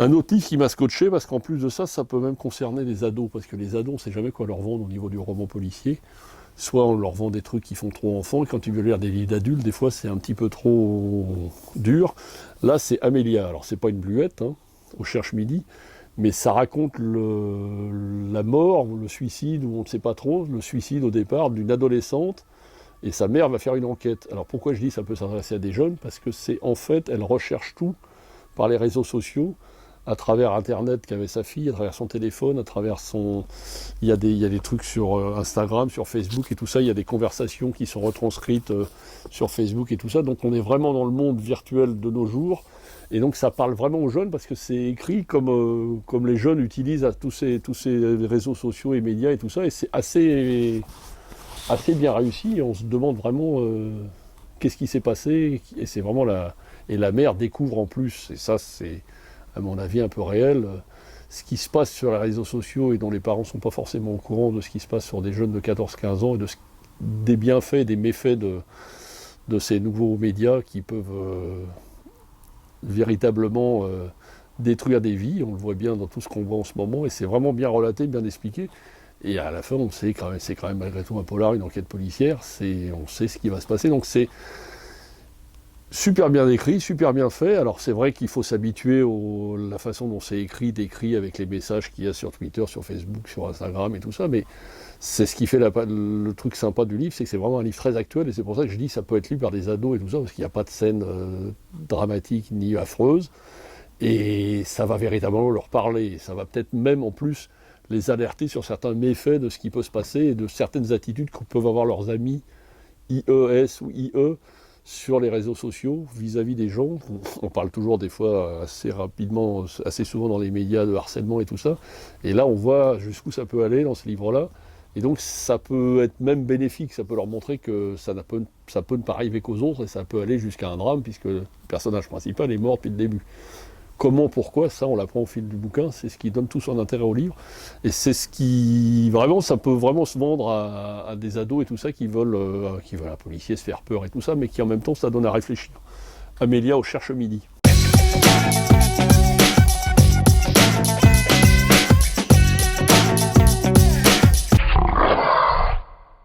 Un autre livre qui m'a scotché, parce qu'en plus de ça, ça peut même concerner les ados, parce que les ados, on ne sait jamais quoi leur vendre au niveau du roman policier. Soit on leur vend des trucs qui font trop enfant, et quand ils veulent lire des livres d'adultes, des fois c'est un petit peu trop dur. Là, c'est Amélia. Alors, c'est pas une bluette, hein, au Cherche Midi, mais ça raconte la mort, ou le suicide, ou on ne sait pas trop, le suicide au départ d'une adolescente, et sa mère va faire une enquête. Alors, pourquoi je dis que ça peut s'adresser à des jeunes? Parce que c'est en fait, elle recherche tout par les réseaux sociaux, à travers Internet qu'avait sa fille, à travers son téléphone, à travers son... Il y a des trucs sur Instagram, sur Facebook et tout ça, il y a des conversations qui sont retranscrites sur Facebook et tout ça, donc on est vraiment dans le monde virtuel de nos jours, et donc ça parle vraiment aux jeunes, parce que c'est écrit comme les jeunes utilisent à tous ces réseaux sociaux et médias et tout ça, et c'est assez bien réussi, et on se demande vraiment qu'est-ce qui s'est passé, et c'est vraiment et la mère découvre en plus, et ça c'est à mon avis un peu réel, ce qui se passe sur les réseaux sociaux et dont les parents ne sont pas forcément au courant de ce qui se passe sur des jeunes de 14-15 ans et des bienfaits et des méfaits de ces nouveaux médias qui peuvent véritablement détruire des vies. On le voit bien dans tout ce qu'on voit en ce moment, et c'est vraiment bien relaté, bien expliqué. Et à la fin, on sait quand même, c'est quand même malgré tout un polar, une enquête policière, on sait ce qui va se passer. Donc c'est super bien écrit, super bien fait. Alors c'est vrai qu'il faut s'habituer à la façon dont c'est écrit, décrit, avec les messages qu'il y a sur Twitter, sur Facebook, sur Instagram et tout ça, mais c'est ce qui fait le truc sympa du livre, c'est que c'est vraiment un livre très actuel, et c'est pour ça que je dis que ça peut être lu par des ados et tout ça, parce qu'il n'y a pas de scène dramatique ni affreuse, et ça va véritablement leur parler, et ça va peut-être même en plus les alerter sur certains méfaits de ce qui peut se passer, et de certaines attitudes que peuvent avoir leurs amis IES ou IE, sur les réseaux sociaux vis-à-vis des gens. On parle toujours des fois assez rapidement, assez souvent dans les médias de harcèlement et tout ça. Et là, on voit jusqu'où ça peut aller dans ce livre-là. Et donc, ça peut être même bénéfique. Ça peut leur montrer que ça peut ne pas arriver qu'aux autres, et ça peut aller jusqu'à un drame, puisque le personnage principal est mort depuis le début. Comment, pourquoi, ça on l'apprend au fil du bouquin, c'est ce qui donne tout son intérêt au livre, et c'est ce qui, vraiment, ça peut vraiment se vendre à des ados et tout ça qui veulent un policier se faire peur et tout ça, mais qui en même temps ça donne à réfléchir. Amélia au Cherche Midi.